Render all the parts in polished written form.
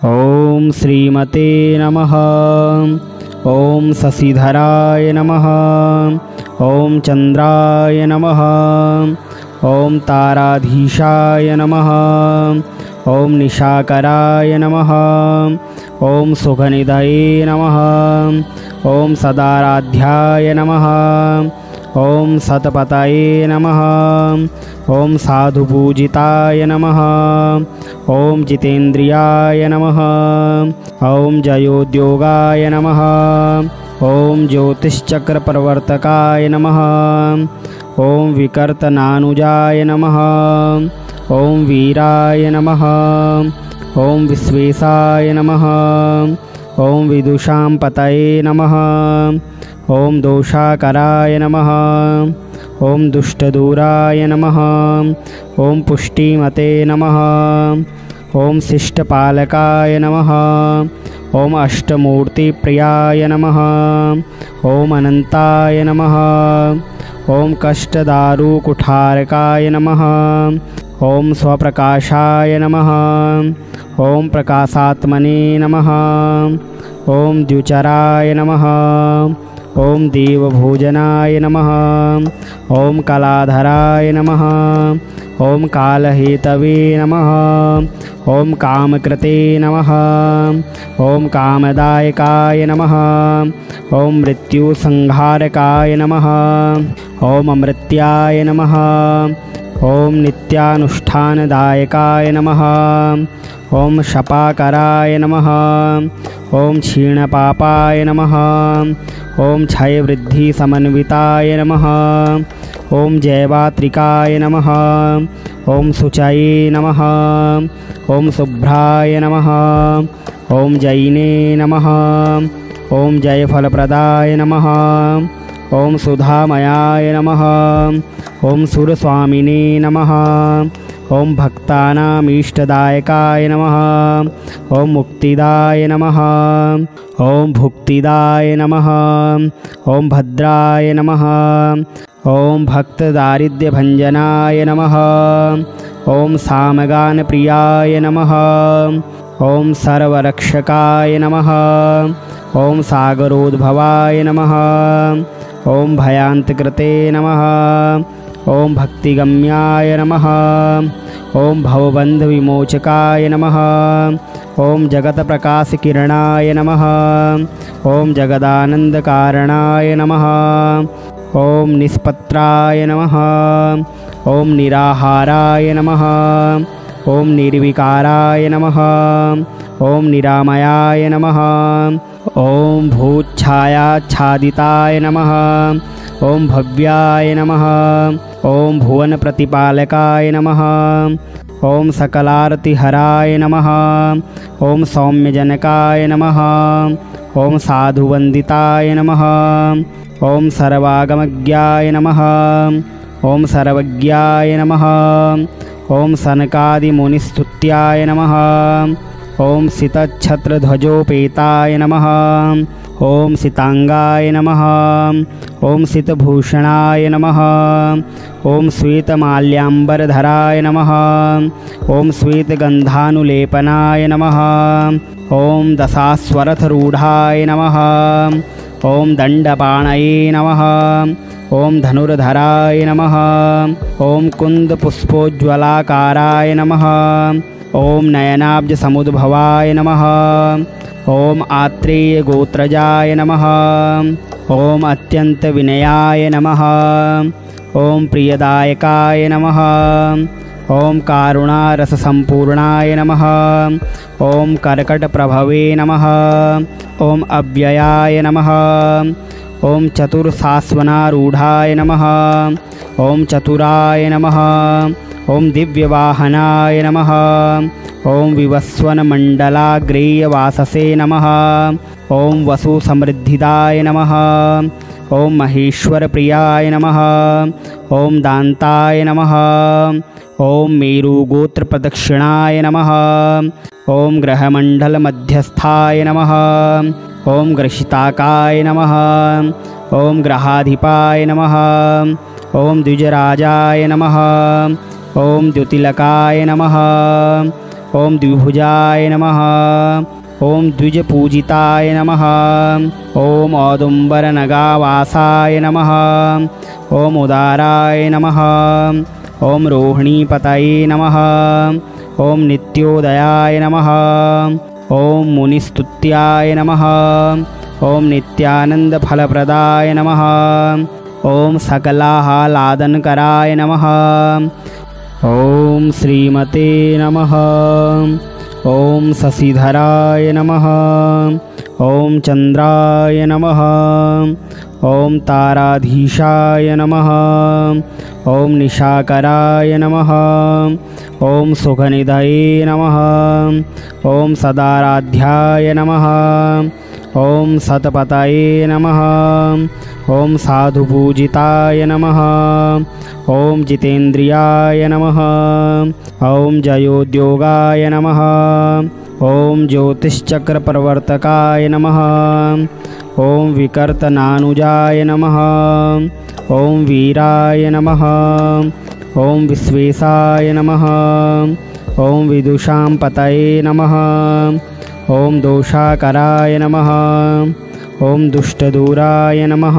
ॐ श्रीमते नमः। ॐ शशिधराय नमः। ॐ चन्द्राय नमः। ॐ ताराधीशाय नमः। ॐ निशाकराय नमः। ॐ सुखनिधये नमः। ॐ सदाराध्याय नमः। ॐ सतपतये नमः। ॐ साधुपूजिताय नमः। ॐ जितेन्द्रियाय नमः। ॐ जयोद्योगाय नमः। ॐ ज्योतिश्चक्रप्रवर्तकाय नमः। ॐ विकर्तनानुजाय नमः। ॐ वीराय नमः। ॐ विश्वेशाय नमः। ॐ विदुषां पतये नमः। ॐ दोषाकराय नमः। ॐ दुष्टदूराय नमः। ॐ पुष्टिमते नमः। ॐ शिष्टपालकाय नमः। ॐ अष्टमूर्तिप्रियाय नमः। ॐ अनन्ताय नमः। ॐ कष्टदारुकुठारकाय नमः। ॐ स्वप्रकाशाय नमः। ॐ प्रकाशात्मने नमः। ॐ द्युचराय नमः। ॐ देवभोजनाय नमः। ॐ कलाधराय नमः। ॐ कालहेतवे नमः। ॐ कामकृते नमः। ॐ कामदायकाय नमः। ॐ मृत्युसंहारकाय नमः। ॐ अमृत्याय नमः। ॐ नित्यानुष्ठानदायकाय नमः। ॐ शपाकराय नमः। ॐ क्षीणपापाय नमः। ॐ क्षयवृद्धिसमन्विताय नमः। ॐ जयवात्रिकाय नमः। ॐ शुचये नमः। ॐ शुभ्राय नमः। ॐ जयिने नमः। ॐ जयफलप्रदाय नमः। ॐ सुधामयाय नमः। ॐ सुरस्वामिने नमः। ॐ भक्तानामीष्टदायकाय नमः। ॐ मुक्तिदाय नमः। ॐ भुक्तिदाय नमः। ॐ भद्राय नमः। ॐ भक्तदारिद्र्यभञ्जनाय नमः। ॐ सामगानप्रियाय नमः। ॐ सर्वरक्षकाय नमः। ॐ सागरोद्भवाय नमः। ॐ भयान्तकृते नमः। ॐ भक्तिगम्याय नमः। ॐ भवबन्धविमोचकाय नमः। ॐ जगत्प्रकाशकिरणाय नमः। ॐ जगदानन्दकारणाय नमः। ॐ निष्पत्राय नमः। ॐ निराहाराय नमः। ॐ निर्विकाराय नमः। ॐ निरामयाय नमः। ॐ भूच्छायाच्छादिताय नमः। ॐ भव्याय नमः। ॐ भुवनप्रतिपालकाय नमः। ॐ सकलारतिहराय नमः। ॐ सौम्यजनकाय नमः। ॐ साधुवन्दिताय नमः। ॐ सर्वागमज्ञाय नमः। ॐ सर्वज्ञाय नमः। ॐ सनकादिमुनिस्तुत्याय नमः। ॐ सितच्छत्रध्वजोपेताय नमः। ॐ सितांगाय नमः। ॐ सितभूषणाय नमः। ॐ श्वेतमाल्याम्बरधराय नमः। ॐ श्वेतगन्धानुलेपनाय नमः। ॐ दशाश्वरथरूढाय नमः। ॐ दण्डपाणये नमः। ॐ धनुर्धराय नमः। ॐ कुन्दपुष्पोज्ज्वलाकाराय नमः। ॐ नयनाब्जसमुद्भवाय नमः। ॐ आत्रेयगोत्रजाय नमः। ॐ अत्यन्तविनयाय नमः। ॐ प्रियदायकाय नमः। ॐ कारुणारससम्पूर्णाय नमः। ॐ कर्कटप्रभवे नमः। ॐ अव्ययाय नमः। ॐ चतुर्शाश्वनारूढाय नमः। ॐ चतुराय नमः। ॐ दिव्यवाहनाय नमः। ॐ विवस्वनमण्डलाग्रेयवाससे नमः। ॐ वसुसमृद्धिदाय नमः। ॐ महेश्वरप्रियाय नमः। ॐ दान्ताय नमः। ॐ मेरुगोत्रप्रदक्षिणाय नमः। ॐ ग्रहमण्डलमध्यस्थाय नमः। ॐ ग्रशिताकाय नमः। ॐ ग्रहाधिपाय नमः। ॐ द्विजराजाय नमः। ॐ द्युतिलकाय नमः। ॐ द्विभुजाय नमः। ॐ द्विजपूजिताय नमः। ॐ औदुम्बरनगावासाय नमः। ॐ उदाराय नमः। ॐ रोहिणीपतये नमः। ॐ नित्योदयाय नमः। ॐ मुनिस्तुत्याय नमः। ॐ नित्यानन्दफलप्रदाय नमः। ॐ सकलाह्लादनकराय नमः। ॐ श्रीमते नमः। ॐ शशिधराय नमः। ॐ चन्द्राय नमः। ॐ ताराधीशाय नमः। ॐ निशाकराय नमः। ॐ सुखनिधये नमः। ॐ सदाराध्याय नमः। ॐ सतपतये नमः। ॐ साधुपूजिताय नमः। ॐ जितेन्द्रियाय नमः। ॐ जयोद्योगाय नमः। ॐ ज्योतिश्चक्रप्रवर्तकाय नमः। ॐ विकर्तनानुजाय नमः। ॐ वीराय नमः। ॐ विश्वेशाय नमः। ॐ विदुषां पतये नमः। ॐ दोषाकराय नमः। ॐ दुष्टदूराय नमः।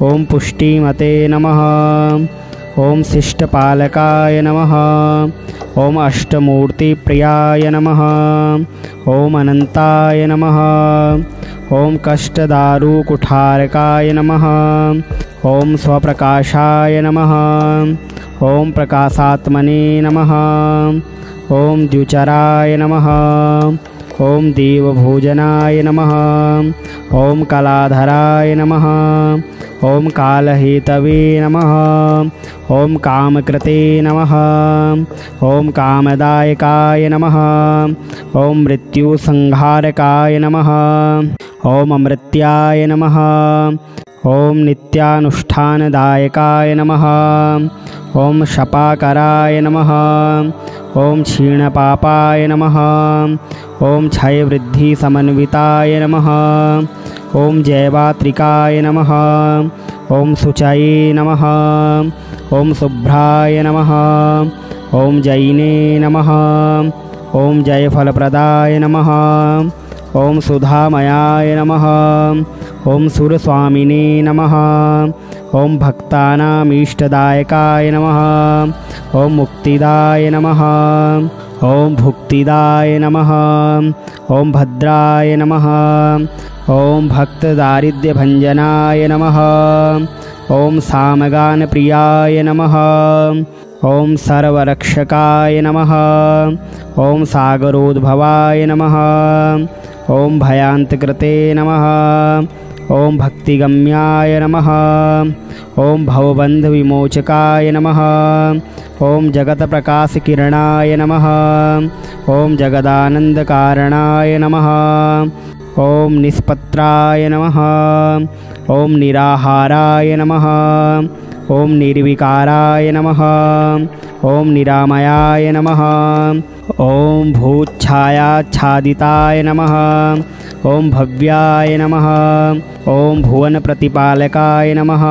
ॐ पुष्टिमते नमः। ॐ शिष्टपालकाय नमः। ॐ अष्टमूर्तिप्रियाय नमः। ॐ अनन्ताय नमः। ॐ कष्टदारुकुठारकाय नमः। ॐ स्वप्रकाशाय नमः। ॐ प्रकाशात्मने नमः। ॐ द्युचराय नमः। ॐ देवभोजनाय नमः। ॐ कलाधराय नमः। ॐ कालहेतवे नमः। ॐ कामकृते नमः। ॐ कामदायकाय नमः। ॐ मृत्युसंहारकाय नमः। ॐ अमृत्याय नमः। ॐ नित्यानुष्ठानदायकाय नमः। ॐ शपाकराय नमः। ॐ क्षीणपापाय नमः। ॐ क्षयवृद्धिसमन्विताय नमः। ॐ जयवात्रिकाय नमः। ॐ शुचये नमः। ॐ शुभ्राय नमः। ॐ जयिने नमः। ॐ जयफलप्रदाय नमः। ॐ सुधामयाय नमः। ॐ सुरस्वामिने नमः। ॐ भक्तानामीष्टदायकाय नमः। ॐ मुक्तिदाय नमः। ॐ भुक्तिदाय नमः। ॐ भद्राय नमः। ॐ भक्तदारिद्र्यभञ्जनाय नमः। ॐ सामगानप्रियाय नमः। ॐ सर्वरक्षकाय नमः। ॐ सागरोद्भवाय नमः। ॐ भयान्तकृते नमः। ॐ भक्तिगम्याय नमः। ॐ भवबन्धविमोचकाय नमः। ॐ जगत्प्रकाशकिरणाय नमः। ॐ जगदानन्दकारणाय नमः। ॐ निष्पत्राय नमः। ॐ निराहाराय नमः। ॐ निर्विकाराय नमः। ॐ निरामयाय नमः। ॐ भूच्छायाच्छादिताय नमः। ॐ भव्याय नमः। ॐ भुवनप्रतिपालकाय नमः।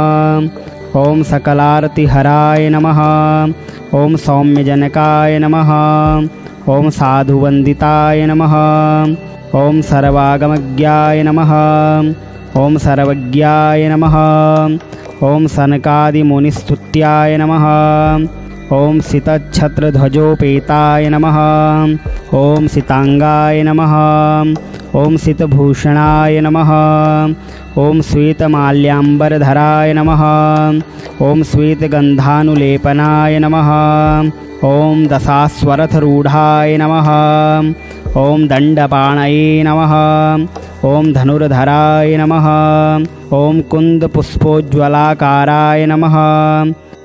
ॐ सकलारतिहराय नमः। ॐ सौम्यजनकाय नमः। ॐ साधुवन्दिताय नमः। ॐ सर्वागमज्ञाय नमः। ॐ सर्वज्ञाय नमः। ॐ सनकादिमुनिस्तुत्याय नमः। ॐ सितच्छत्रध्वजोपेताय नमः। ॐ सितांगाय नमः। ॐ सितभूषणाय नमः। ॐ श्वेतमाल्याम्बरधराय नमः। ॐ श्वेतगन्धानुलेपनाय नमः। ॐ दशाश्वरथरूढाय नमः। ॐ दण्डपाणये नमः। ॐ धनुर्धराय नमः। ॐ कुन्दपुष्पोज्ज्वलाकाराय नमः।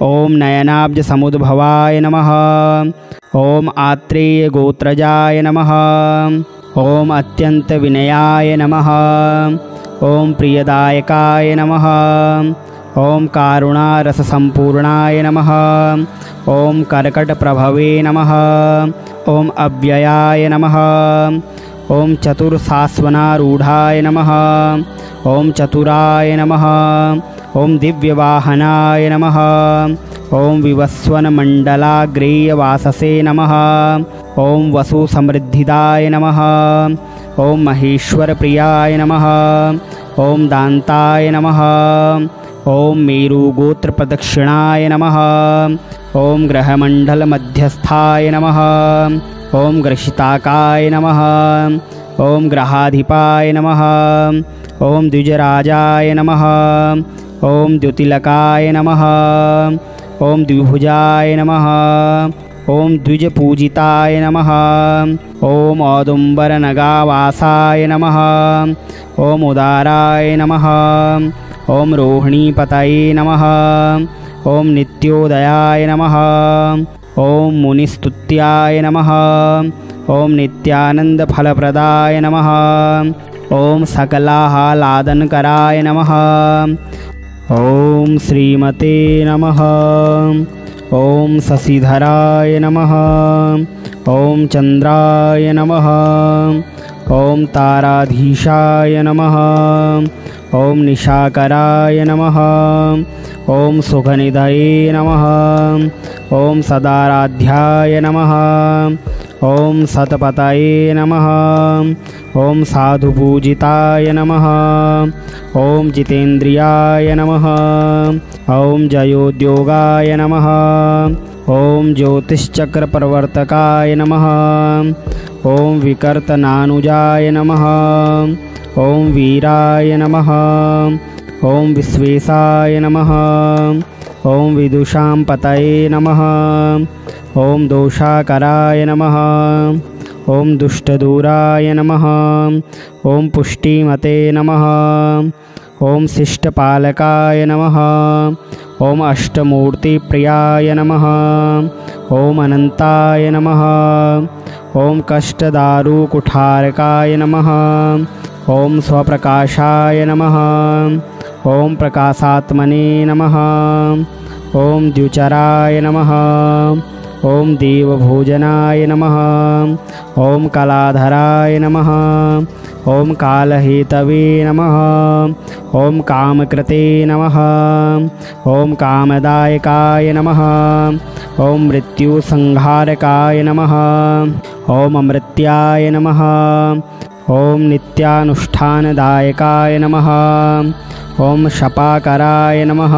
ॐ नयनाब्जसमुद्भवाय नमः। ॐ आत्रेयगोत्रजाय नमः। ॐ अत्यन्तविनयाय नमः। ॐ प्रियदायकाय नमः। ॐ कारुणारससम्पूर्णाय नमः। ॐ कर्कटप्रभवे नमः। ॐ अव्ययाय नमः। ॐ चतुर्शाश्वनारूढाय नमः। ॐ चतुराय नमः। ॐ दिव्यवाहनाय नमः। ॐ विवस्वनमण्डलाग्रेयवाससे नमः। ॐ वसुसमृद्धिदाय नमः। ॐ महेश्वरप्रियाय नमः। ॐ दान्ताय नमः। ॐ मेरुगोत्रप्रदक्षिणाय नमः। ॐ ग्रहमण्डलमध्यस्थाय नमः। ॐ ग्रशिताकाय नमः। ॐ ग्रहाधिपाय नमः। ॐ द्विजराजाय नमः। ॐ द्युतिलकाय नमः। ॐ द्विभुजाय नमः। ॐ द्विजपूजिताय नमः। ॐ औदुम्बरनगावासाय नमः। ॐ उदाराय नमः। ॐ रोहिणीपतये नमः। ॐ नित्योदयाय नमः। ॐ मुनिस्तुत्याय नमः। ॐ नित्यानन्दफलप्रदाय नमः। ॐ सकलाह्लादनकराय नमः। ॐ श्रीमते नमः। ॐ शशिधराय नमः। ॐ चन्द्राय नमः। ॐ ताराधीशाय नमः। ॐ निशाकराय नमः। ॐ सुखनिधये नमः। ॐ सदाराध्याय नमः। ॐ सतपतये नमः। ॐ साधुपूजिताय नमः। ॐ जितेन्द्रियाय नमः। ॐ जयोद्योगाय नमः। ॐ ज्योतिश्चक्रप्रवर्तकाय नमः। ॐ विकर्तनानुजाय नमः। ॐ वीराय नमः। ॐ विश्वेशाय नमः। ॐ विदुषां पतये नमः। ॐ दोषाकराय नमः। ॐ दुष्टदूराय नमः। ॐ पुष्टिमते नमः। ॐ शिष्टपालकाय नमः। ॐ अष्टमूर्तिप्रियाय नमः। ॐ अनन्ताय नमः। ॐ कष्टदारुकुठारकाय नमः। ॐ स्वप्रकाशाय नमः। ॐ प्रकाशात्मने नमः। ॐ द्युचराय नमः। ॐ देवभोजनाय नमः। ॐ कलाधराय नमः। ॐ कालहेतवे नमः। ॐ कामकृते नमः। ॐ कामदायकाय नमः। ॐ मृत्युसंहारकाय नमः। ॐ अमृत्याय नमः। ॐ नित्यानुष्ठानदायकाय नमः। ॐ शपाकराय नमः।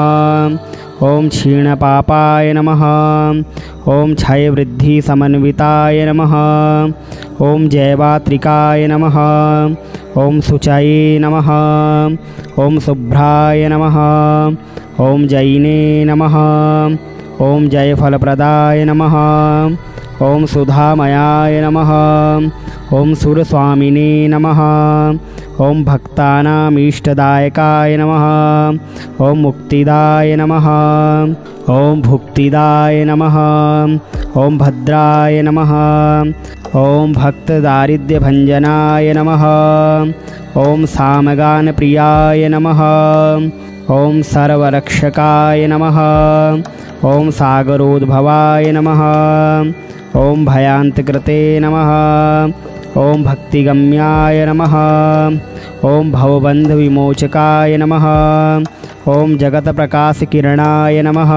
ॐ क्षीणपापाय नमः। ॐ क्षयवृद्धिसमन्विताय नमः। ॐ जयवात्रिकाय नमः। ॐ शुचये नमः। ॐ शुभ्राय नमः। ॐ जयिने नमः। ॐ जयफलप्रदाय नमः। ॐ सुधामयाय नमः। ॐ सुरस्वामिने नमः। ॐ भक्तानामीष्टदायकाय नमः। ॐ मुक्तिदाय नमः। ॐ भुक्तिदाय नमः। ॐ भद्राय नमः। ॐ भक्तदारिद्र्यभञ्जनाय नमः। ॐ सामगानप्रियाय नमः। ॐ सर्वरक्षकाय नमः। ॐ सागरोद्भवाय नमः। ॐ भयान्तकृते नमः। ॐ भक्तिगम्याय नमः। ॐ भवबन्धविमोचकाय नमः। ॐ जगत्प्रकाशकिरणाय नमः।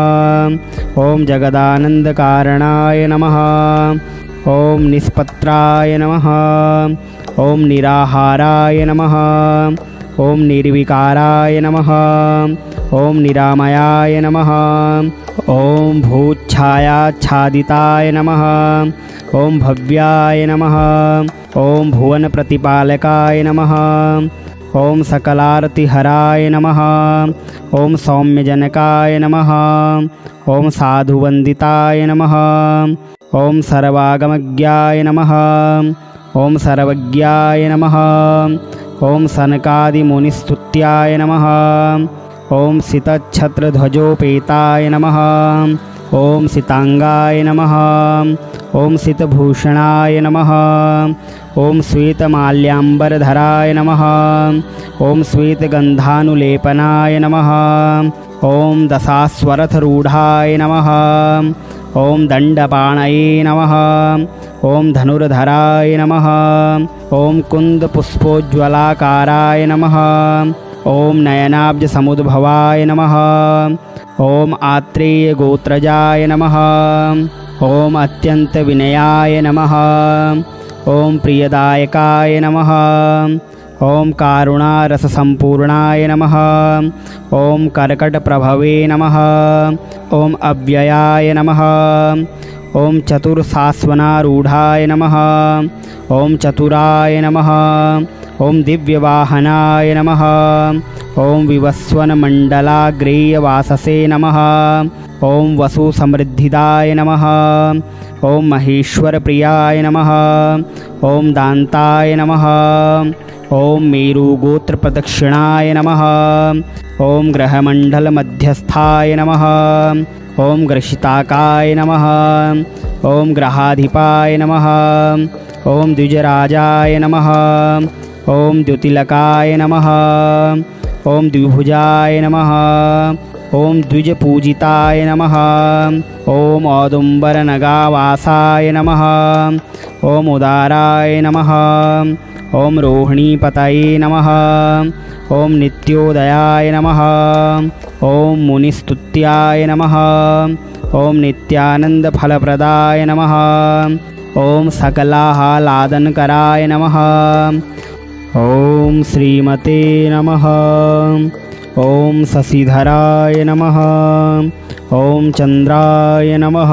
ॐ जगदानन्दकारणाय नमः। ॐ निष्पत्राय नमः। ॐ निराहाराय नमः। ॐ निर्विकाराय नमः। ॐ निरामयाय नमः। ॐ भूच्छायाच्छादिताय नमः। ॐ भव्याय नमः। ॐ भुवनप्रतिपालकाय नमः। ॐ सकलारतिहराय नमः। ॐ सौम्यजनकाय नमः। ॐ साधुवन्दिताय नमः। ॐ सर्वागमज्ञाय नमः। ॐ सर्वज्ञाय नमः। ॐ सनकादिमुनिस्तुत्याय नमः। ॐ सितच्छत्रध्वजोपेताय नमः। ॐ सितांगाय नमः। ॐ सितभूषणाय नमः। ॐ श्वेतमाल्याम्बरधराय नमः। ॐ श्वेतगन्धानुलेपनाय नमः। ॐ दशाश्वरथरूढाय नमः। ॐ दण्डपाणये नमः। ॐ धनुर्धराय नमः। ॐ कुन्दपुष्पोज्ज्वलाकाराय नमः। ॐ नयनाब्जसमुद्भवाय नमः। ॐ आत्रेयगोत्रजाय नमः। ॐ अत्यन्तविनयाय नमः। ॐ प्रियदायकाय नमः। ॐ कारुणारससम्पूर्णाय नमः। ॐ कर्कटप्रभवे नमः। ॐ अव्ययाय नमः। ॐ चतुर्सास्वनारूढाय नमः। ॐ चतुराय नमः। ॐ दिव्यवाहनाय नमः। ॐ विवस्वनमण्डलाग्रेयवाससे नमः। ॐ वसुसमृद्धिदाय नमः। ॐ महेश्वरप्रियाय नमः। ॐ दान्ताय नमः। ॐ मेरुगोत्रप्रदक्षिणाय नमः। ॐ ग्रहमण्डलमध्यस्थाय नमः। ॐ ग्रशिताकाय नमः। ॐ ग्रहाधिपाय नमः। ॐ द्विजराजाय नमः। ॐ द्युतिलकाय नमः। ॐ द्विभुजाय नमः। ॐ द्विजपूजिताय नमः। ॐ औदुम्बरनगावासाय नमः। ॐ उदाराय नमः। ॐ रोहिणीपतये नमः। ॐ नित्योदयाय नमः। ॐ मुनिस्तुत्याय नमः। ॐ नित्यानन्दफलप्रदाय नमः। ॐ सकलाह्लादनकराय नमः। ॐ श्रीमते नमः। ॐ शशिधराय नमः। ॐ चन्द्राय नमः।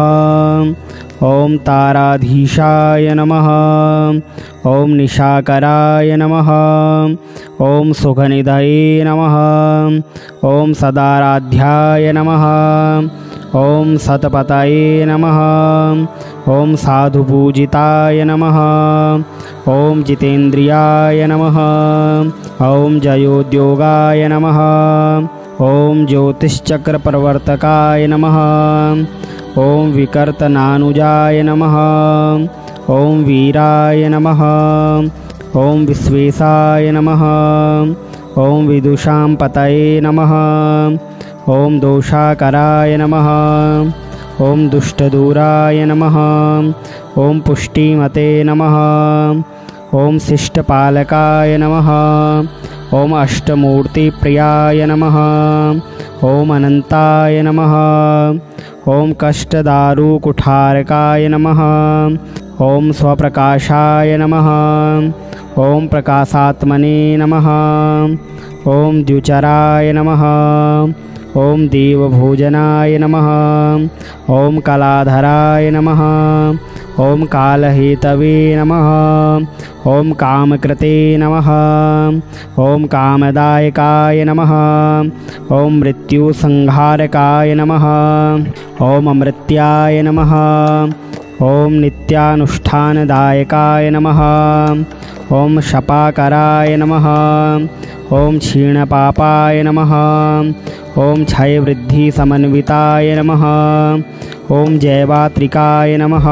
ॐ ताराधीशाय नमः। ॐ निशाकराय नमः। ॐ सुखनिधये नमः। ॐ सदाराध्याय नमः। ॐ सतपतये नमः। ॐ साधुपूजिताय नमः। ॐ जितेन्द्रियाय नमः। ॐ जयोद्योगाय नमः। ॐ ज्योतिश्चक्रप्रवर्तकाय नमः। ॐ विकर्तनानुजाय नमः। ॐ वीराय नमः। ॐ विश्वेशाय नमः। ॐ विदुषां पतये नमः। ॐ दोषाकराय नमः। ॐ दुष्टदूराय नमः। ॐ पुष्टिमते नमः। ॐ शिष्टपालकाय नमः। ॐ अष्टमूर्तिप्रियाय नमः। ॐ अनन्ताय नमः। ॐ कष्टदारुकुठारकाय नमः। ॐ स्वप्रकाशाय नमः। ॐ प्रकाशात्मने नमः। ॐ द्युचराय नमः। ॐ देवभोजनाय नमः। ॐ कलाधराय नमः। ॐ कालहेतवे नमः। ॐ कामकृते नमः। ॐ कामदायकाय नमः। ॐ मृत्युसंहारकाय नमः। ॐ अमृत्याय नमः। ॐ नित्यानुष्ठानदायकाय नमः। ॐ शपाकराय नमः। ॐ क्षीणपापाय नमः। ॐ क्षयवृद्धिसमन्विताय नमः। ॐ जयवात्रिकाय नमः।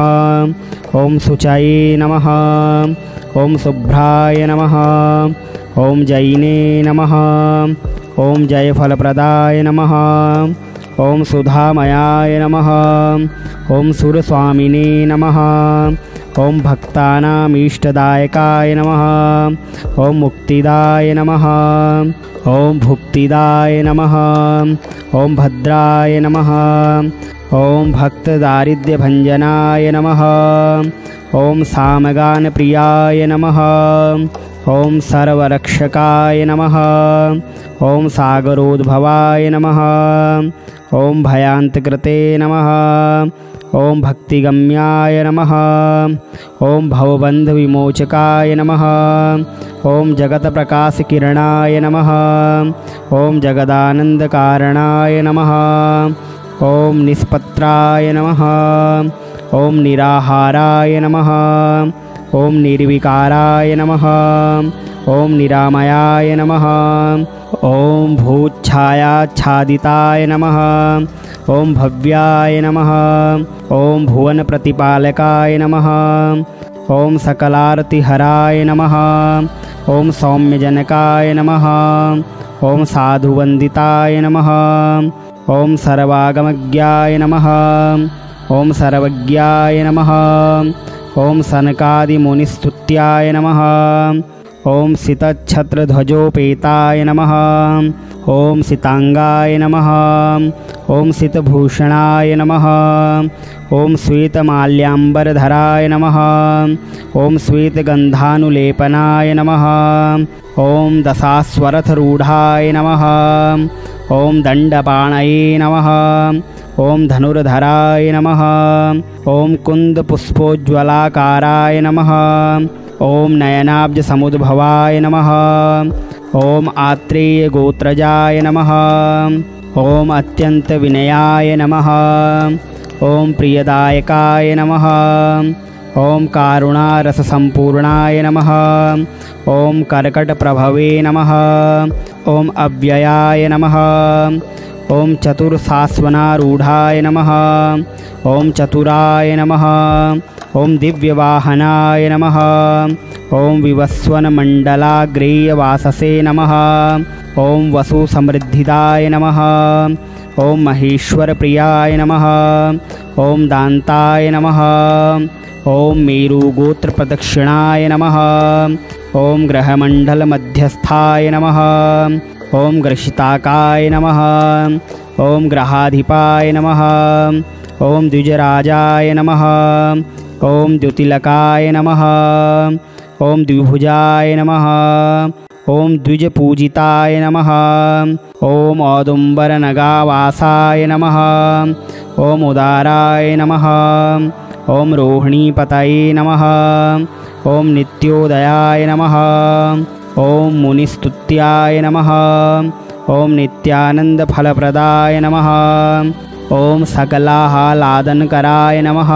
ॐ शुचये नमः। ॐ शुभ्राय नमः। ॐ जयिने नमः। ॐ जयफलप्रदाय नमः। ॐ सुधामयाय नमः। ॐ सुरस्वामिने नमः। ॐ भक्तानामीष्टदायकाय नमः। ॐ मुक्तिदाय नमः। ॐ भुक्तिदाय नमः। ॐ भद्राय नमः। ॐ भक्तदारिद्र्यभञ्जनाय नमः। ॐ सामगानप्रियाय नमः। ॐ सर्वरक्षकाय नमः। ॐ सागरोद्भवाय नमः। ॐ भयान्तकृते नमः। ॐ भक्तिगम्याय नमः। ॐ भवबन्धविमोचकाय नमः। ॐ जगत्प्रकाशकिरणाय नमः। ॐ जगदानन्दकारणाय नमः। ॐ निष्पत्राय नमः। ॐ निराहाराय नमः। ॐ निर्विकाराय नमः। ॐ निरामयाय नमः। ॐ भूच्छायाच्छादिताय नमः। ॐ भव्याय नमः। ॐ भुवनप्रतिपालकाय नमः। ॐ सकलारतिहराय नमः। ॐ सौम्यजनकाय नमः। ॐ साधुवन्दिताय नमः। ॐ सर्वागमज्ञाय नमः। ॐ सर्वज्ञाय नमः। ॐ सनकादिमुनिस्तुत्याय नमः। ॐ सितच्छत्रध्वजोपेताय नमः। ॐ सिताङ्गाय नमः। ॐ सितभूषणाय नमः। ॐ श्वेतमाल्याम्बरधराय नमः। ॐ श्वेतगन्धानुलेपनाय नमः। ॐ दशाश्वरथरूढाय नमः। ॐ दण्डपाणये नमः। ॐ धनुर्धराय नमः। ॐ कुन्दपुष्पोज्ज्वलाकाराय नमः। ॐ नयनाब्जसमुद्भवाय नमः। ॐ आत्रेयगोत्रजाय नमः। ॐ अत्यन्तविनयाय नमः। ॐ प्रियदायकाय नमः। ॐ कारुणारससम्पूर्णाय नमः। ॐ कर्कटप्रभवे नमः। ॐ अव्ययाय नमः। ॐ चतुर्शाश्वनारूढाय नमः। ॐ चतुराय नमः। ॐ दिव्यवाहनाय नमः। ॐ विवस्वनमण्डलाग्रेयवाससे नमः। ॐ वसुसमृद्धिदाय नमः। ॐ महेश्वरप्रियाय नमः। ॐ दान्ताय नमः। ॐ मेरुगोत्रप्रदक्षिणाय नमः। ॐ ग्रहमण्डलमध्यस्थाय नमः। ॐ ग्रशिताकाय नमः। ॐ ग्रहाधिपाय नमः। ॐ द्विजराजाय नमः। ॐ द्युतिलकाय नमः। ॐ द्विभुजाय नमः। ॐ द्विजपूजिताय नमः। ॐ औदुम्बरनगावासाय नमः। ॐ उदाराय नमः। ॐ रोहिणीपतये नमः। ॐ नित्योदयाय नमः। ॐ मुनिस्तुत्याय नमः। ॐ नित्यानन्दफलप्रदाय नमः। ॐ सकलाह्लादनकराय नमः।